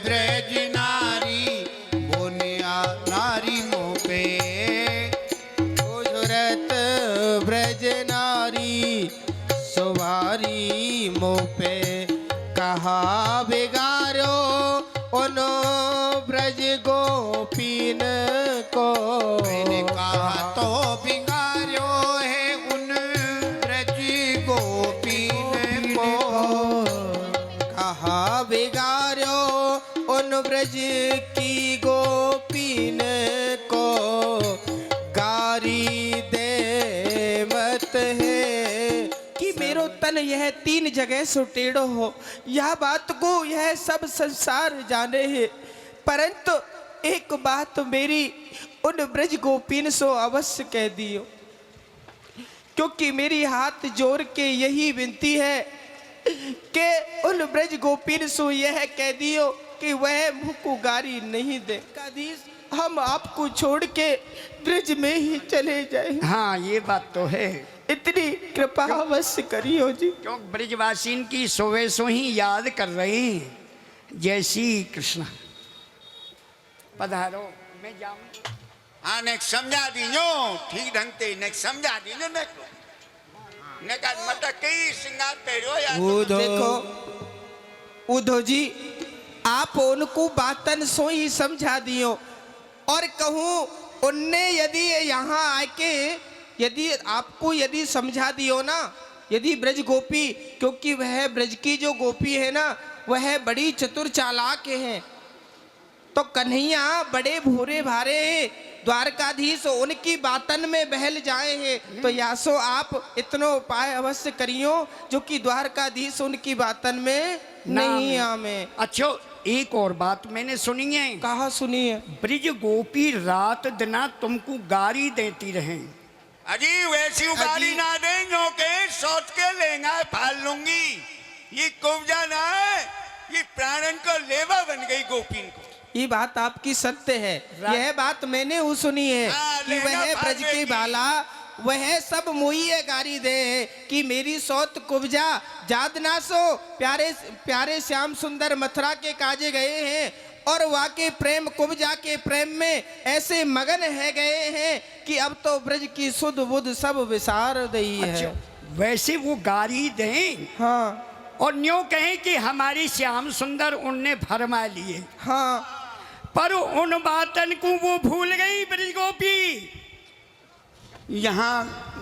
ब्रज नारी, बोनिया नारी मोह पे। झुरत ब्रज नारी सुवारी मोह पे, कहा बिगारो उनो ब्रज गोपीन को। मैंने कहा तो बिगाड़ो है उन ब्रज गोपीन को। कहा बिगारो उन ब्रज की गोपीन को, गारी दे मत है कि मेरो तन यह 3 जगह सो टेढ़ो हो। यह बात को यह सब संसार जाने है, परंतु एक बात मेरी उन ब्रज गोपीन सो अवश्य कह दियो, क्योंकि मेरी हाथ जोड़ के यही विनती है कि उन ब्रज गोपीन सो यह कह दियो कि वह मुँह को गारी नहीं दे। हम आपको छोड़ के ब्रज में ही चले जाए। हाँ ये बात तो है, इतनी कृपा अवश्य करियो जी। क्यों ब्रजवासीन की सोवे सो ही याद कर रही हैं। जय श्री कृष्ण। पधारो, मैं जाऊं। हाँ ने समझा दीजो ठीक ढंग से, ने समझा दीजो ने का मटक कई सिंगार पहरो या उधो देखो उधो जी, आप उनको बातन सो ही समझा दियो, और कहूँ उनने यदि यहाँ आके यदि आपको यदि समझा दियो ना, यदि ब्रज गोपी, क्योंकि वह ब्रज की जो गोपी है ना वह बड़ी चतुर चालाक है, तो कन्हैया बड़े भूरे भारे हैं, द्वारकाधीश उनकी बातन में बहल जाए हैं। तो यासो आप इतनो उपाय अवश्य करियो जो कि द्वारकाधीश उनकी बातन में नहीं आवे। अच्छा एक और बात मैंने सुनी है। कहा सुनी है? ब्रज गोपी रात दिना तुमको गारी देती रहे। अजी वैसी गाली ना देंगे के सोच के लेंगा फाल लूंगी। ये कुब्जा ना है, ये प्राणन को लेवा बन गई गोपीन को। ये बात आपकी सत्य है, यह बात मैंने वो सुनी है कि वह ब्रज के बाला वह सब मुइये गारी दे कि मेरी सौत कुब्जा जादना सो प्यारे प्यारे श्याम सुंदर मथुरा के काजे गए हैं, और वाके प्रेम कुब्जा के प्रेम में ऐसे मगन है गए हैं कि अब तो ब्रज की सुध बुध सब विसार दई है। अच्छा, वैसे वो गारी दें हाँ, और न्यों कहें कि हमारी श्याम सुंदर उनने भरमा लिए। हाँ, पर उन बातन को वो भूल गई ब्रज गोपी। यहाँ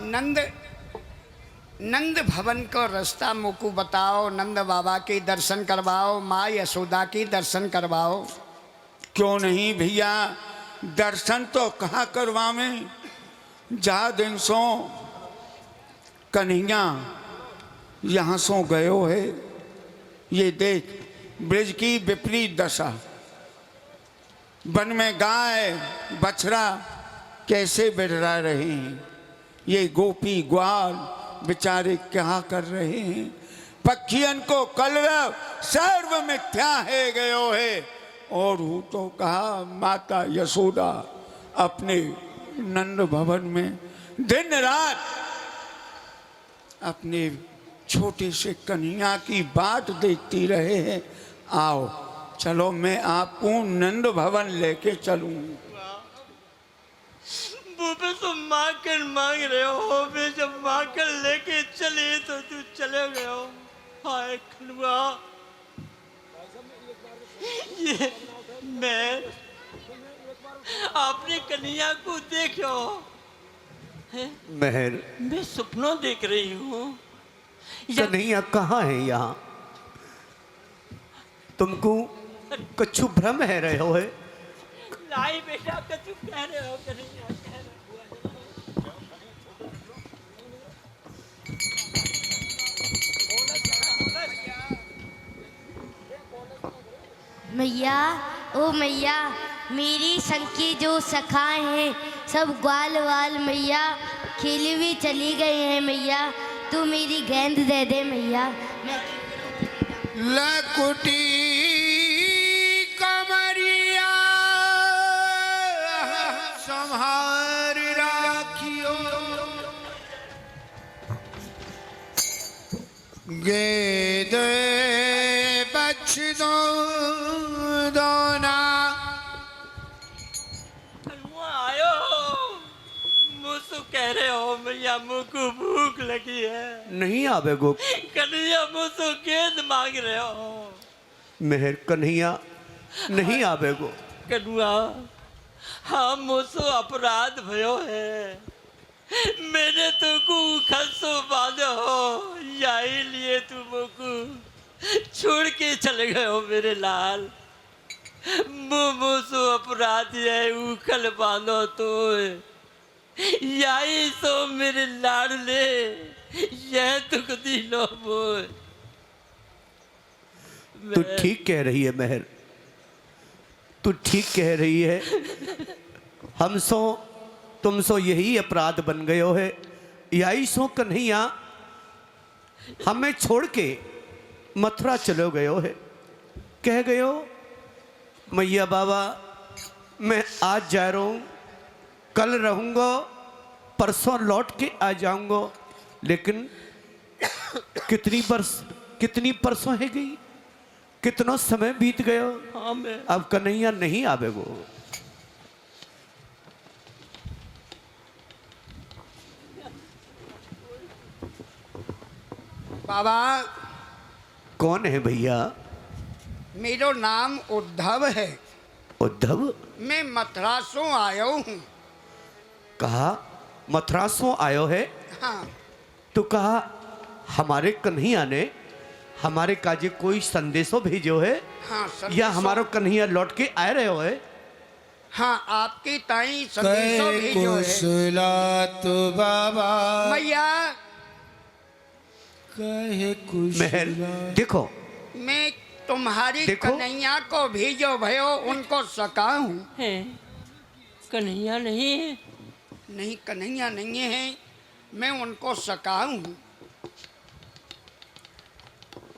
नंद भवन को रास्ता मुझको बताओ, नंद बाबा के दर्शन करवाओ, माँ यशोदा के दर्शन करवाओ। क्यों नहीं भैया, दर्शन तो कहाँ करवावें, जा दिन सो कन्हैया यहाँ सो गयो है। ये देख ब्रज की विपरीत दशा, वन में गाय बछड़ा कैसे बिड़रा रहे हैं, ये गोपी ग्वाल बेचारे क्या कर रहे हैं। पक्षियन को कलरव सर्व मिथ्या है गयो है। और वो तो कहा माता यशोदा अपने नंद भवन में दिन रात अपने छोटे से कन्हैया की बात देखती रहे हैं। आओ चलो मैं आपको नंद भवन लेके चलूं। वो भी तुम माकर मांग रहे हो, मैं जब माकर लेके चले तो तू चले गए हो। हाय खनुआ, ये मैं आपने कन्हैया को देखो है? मेहर, मैं सपनों देख रही हूँ। कन्हैया कहाँ है यहाँ? तुमको कछु भ्रम है रहे हो है? लाई बेटा कछु कह रहे हो कन्हैया, कह रहे हो। मैया, ओ मैया, मेरी संग की जो सखाएं हैं सब ग्वाल वाल मैया खेली हुई चली गई हैं मैया। तू मेरी गेंद दे दे मैया। मैं लकुटी कमरिया संहार राखियो। गेद बच दो दोना। कन्हैया आयो मुझसे कह रहे हो मैया मुझको भूख लगी है। नहीं आवेगो कन्हैया मुझसे गेंद मांग रहे हो। मेहर कन्हैया नहीं आवेगो। कन्हैया हाँ मुझसे अपराध भयो है। मैंने तुमको खसो बांधो हो यही लिए तुमको छोड़ के चले गए हो मेरे लाल। मुझसे अपराध है उखल बांधो तो यही सो मेरे लाड़ ले यह दुख दिलो मोय। तू ठीक कह रही है मेहर, तू ठीक कह रही है। हम सो तुम सो यही अपराध बन गए हो है। यही सो कन्हैया हमें छोड़ के मथुरा चलो गए हो है। कह गए हो मैया बाबा मैं आज जा रहा हूँ, कल रहूँगा, परसों लौट के आ जाऊँगा। लेकिन कितनी परसों है गई, कितना समय बीत गया। हाँ मैं अब कन्हैया नहीं आवेगो। बाबा कौन है भैया? मेरा नाम उद्धव है। उद्धव? मैं मथुरा से आया हूँ। कहा मथुरा से आयो है? हाँ तो कहा हमारे कन्हैया ने हमारे काजे कोई संदेशो भेजो है हाँ या हमारो कन्हैया लौट के आए रहे हो है? हाँ आपकी ताई संदेशो भेजो है। कुशला तो बाबा मैया कहे कुशला। महर देखो मैं तुम्हारी देखो। कन्हैया को भेजो भयो उनको सका हूँ। है कन्हैया नहीं है। नहीं कन्हैया नहीं है, मैं उनको सका हूँ।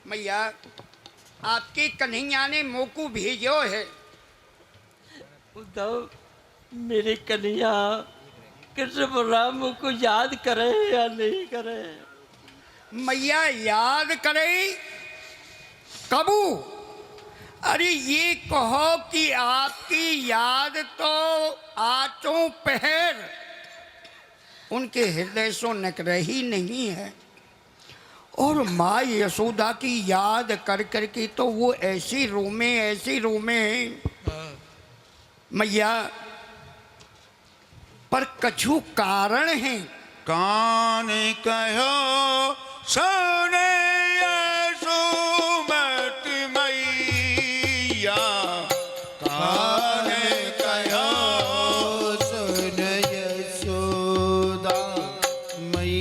मैया आपकी कन्हैया ने मोकू भेजो है। उद्धव मेरे कन्हैया कृष्ण बलराम को याद करे या नहीं करे? मैया याद करे कबू? अरे ये कहो कि आपकी याद तो आठों पहर उनके हृदय से निकल रही नहीं है। और माँ यशोदा की याद कर करके तो वो ऐसी रोमे मैया। पर कछु कारण है। कान कहो सोने सुमत मैया। कान कहो सुन यशोदा मई।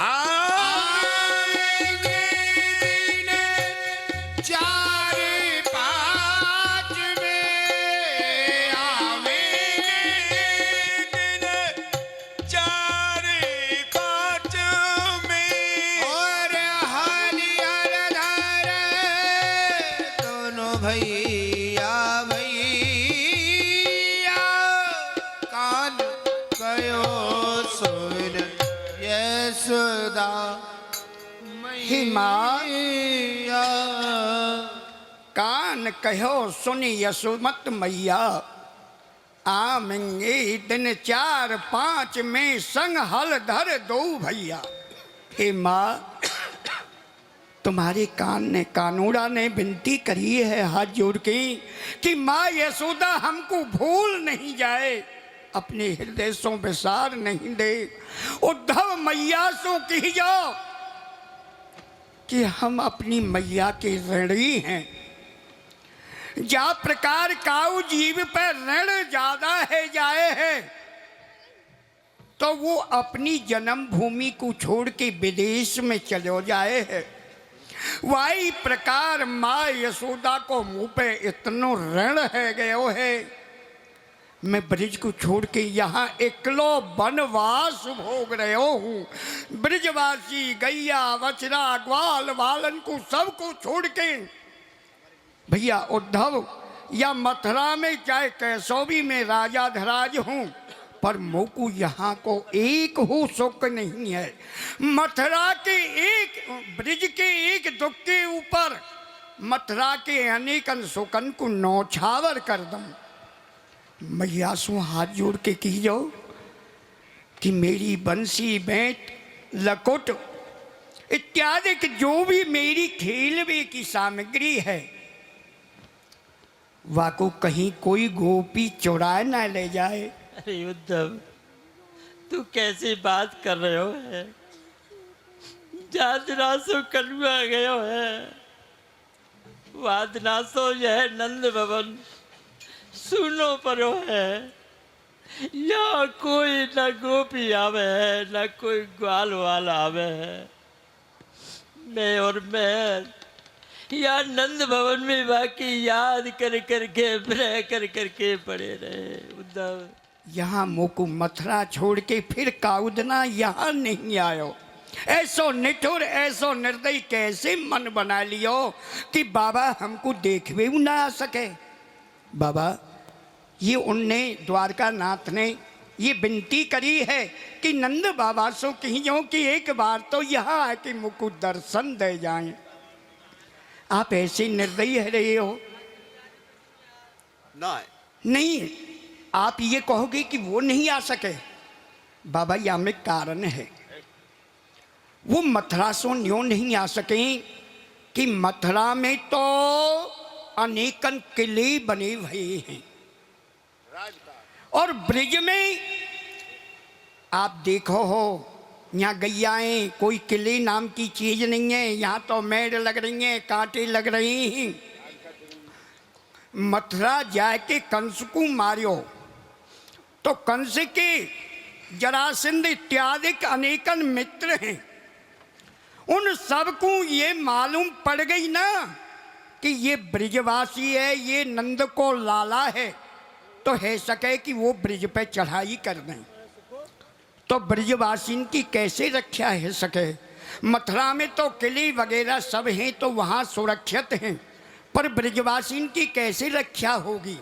आएंगे दिन 4-5 में आवेंगे दिन 4-5 में। और हरियर धर दोनों भैया भैया। कान कयो सुन यशोदा हे माँ मैया। कान कहो सुन यशोमत मैया। आमेंगे दिन 4-5 में संग हल धर दो भैया। हे माँ तुम्हारे कानूड़ा ने विनती करी है हाथ जोड़ के कि माँ यशोदा हमको भूल नहीं जाए, अपने हृदय सो विसार नहीं दे। उद्धव मैया सो कही जाओ कि हम अपनी मैया के ऋणी हैं। जा प्रकार काऊ जीव पर ऋण ज्यादा है जाए है तो वो अपनी जन्म भूमि को छोड़ के विदेश में चलो जाए है। वही प्रकार माँ यशोदा को मुंह पे इतनो ऋण है गयो है। मैं ब्रिज को छोड़ के यहाँ एकलो वनवास भोग रहे हूँ। ब्रिजवासी गैया बछड़ा ग्वाल वालन को सबको छोड़ के भैया उद्धव या मथुरा में चाहे कैसौवी में राजा धराज हूँ, पर मोकू यहाँ को एक हो सुख नहीं है। मथुरा के एक ब्रिज के एक दुख के ऊपर मथुरा के अनेकन सुकन को नौछावर कर दम। मैया सु हाथ जोड़ के कीजो कि मेरी बंसी बेंट लकुट इत्यादि जो भी मेरी खेलवे की सामग्री है वाको कहीं कोई गोपी चुराए ना ले जाए। अरे उद्धव, तू कैसी बात कर रहे हो है? जादनासो कलुआ गयो है, वादनासो यह नंद भवन सुनो परो है। यहाँ कोई न गोपी आवे है, न कोई ग्वाल वाल आवे है। मैं और मैं या नंद भवन में बाकी याद कर करके ब्रह कर करके पड़े रहे। उद्धव, यहाँ मोकू मथुरा छोड़ के फिर काउदना यहाँ नहीं आयो। ऐसो निठुर ऐसो निर्दयी कैसे मन बना लियो कि बाबा हमको देखवे ना आ सके। बाबा, ये उनने द्वारका नाथ ने ये विनती करी है कि नंद बाबा सो कहियो कि एक बार तो यहाँ आके मुझको दर्शन दे जाएं। आप ऐसे निर्दयी है रहे हो। नहीं, आप ये कहोगे कि वो नहीं आ सके। बाबा, यहाँ में कारण है। वो मथुरा से न्यों नहीं आ सके कि मथुरा में तो अनेकन किले बने हुए हैं और ब्रिज में आप देखो हो यहाँ गैयाएं, कोई किले नाम की चीज नहीं है। यहाँ तो मेड़ लग रही हैं, कांटे लग रही हैं। मथुरा जाके कंस को मारियो तो कंस के जरासंध इत्यादि अनेकन मित्र हैं। उन सबको ये मालूम पड़ गई ना कि ये ब्रिजवासी है, ये नंद को लाला है, तो है सके कि वो ब्रिज पे चढ़ाई कर दें। तो ब्रिजवासिन की कैसे रक्षा है सके? मथुरा में तो किले वगैरह सब हैं तो वहाँ सुरक्षित हैं, पर ब्रिजवासिन की कैसे रक्षा होगी?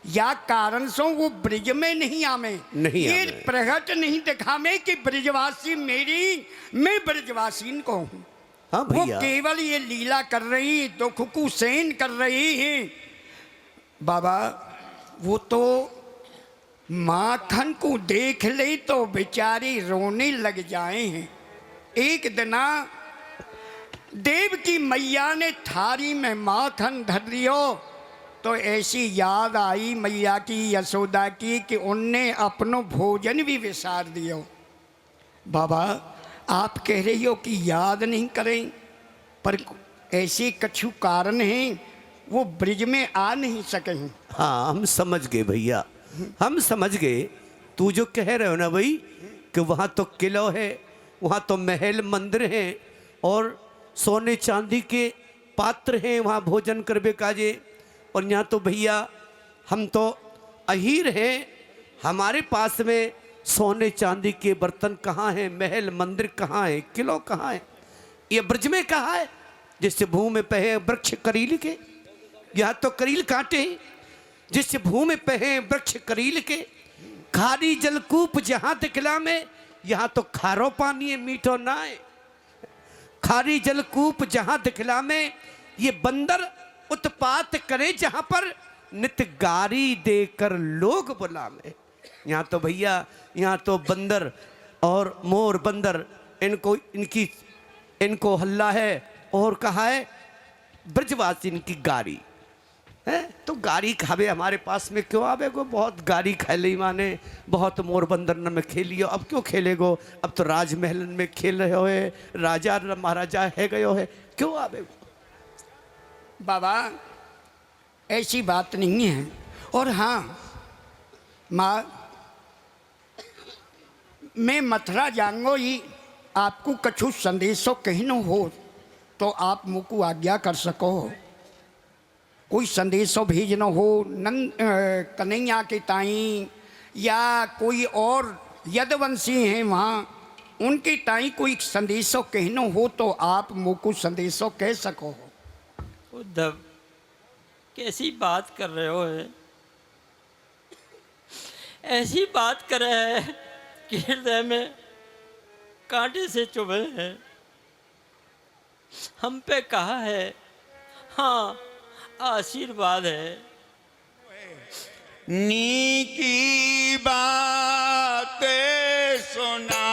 या कारण से वो ब्रिज में नहीं आवे, ये प्रगट नहीं दिखावे कि ब्रिजवासी मेरी, मैं ब्रिजवासीन को हूँ। हाँ वो केवल ये लीला कर रही, दुख को सहन कर रही हैं। बाबा, वो तो माखन को देख ले तो बेचारी रोने लग जाए हैं। एक दिना देव की मैया ने थारी में माखन धर दियो तो ऐसी याद आई मैया की, यशोदा की, कि उनने अपनो भोजन भी विसार दियो। बाबा, आप कह रही हो कि याद नहीं करें, पर ऐसे कछु कारण हैं वो ब्रिज में आ नहीं सके हैं। हाँ, हम समझ गए भैया, हम समझ गए। तू जो कह रहे हो ना भाई कि वहाँ तो किला है, वहाँ तो महल मंदिर हैं और सोने चांदी के पात्र हैं वहाँ भोजन करबे काजे, और यहाँ तो भैया हम तो अहीर हैं, हमारे पास में सोने चांदी के बर्तन कहाँ हैं, महल मंदिर कहाँ हैं, किलो कहाँ है? ये ब्रज में कहाँ है जिससे भूमि पे वृक्ष करील के? यहाँ तो करील कांटे हैं जिससे भूमि पे वृक्ष करील के। खारी जलकूप जहाँ दिखला में, यहाँ तो खारो पानी है, मीठो ना है। खारी जलकूप जहाँ दिखला में, ये बंदर उत्पात करे जहाँ पर नित गारी देकर लोग बुलावे। यहाँ तो भैया, यहाँ तो बंदर और मोर बंदर इनको हल्ला है, और कहा है ब्रजवासी इनकी गारी है। तो गारी खावे हमारे पास में क्यों आवे गो? बहुत गारी खेले माने, बहुत मोर बंदर न में खेलियो, अब क्यों खेले गो? अब तो राजमहल में खेल रहे हो, राजा महाराजा है गयो है, क्यों आवे गो? बाबा, ऐसी बात नहीं है। और हाँ माँ, मैं मथुरा जाऊंगो ही, आपको कछु संदेशो कहनो हो तो आप मुझको आज्ञा कर सको। कोई संदेशो भेजनो हो कन्हैया के ताई, या कोई और यदवंशी हैं वहाँ, उनके ताई कोई संदेशो कहनो हो तो आप मुझको संदेशो कह सको। उद्धव, कैसी बात कर रहे हो है? ऐसी बात कर रहे हैं कि हृदय में कांटे से चुभे हैं। हम पे कहा है, हाँ आशीर्वाद है। नी की बातें सुना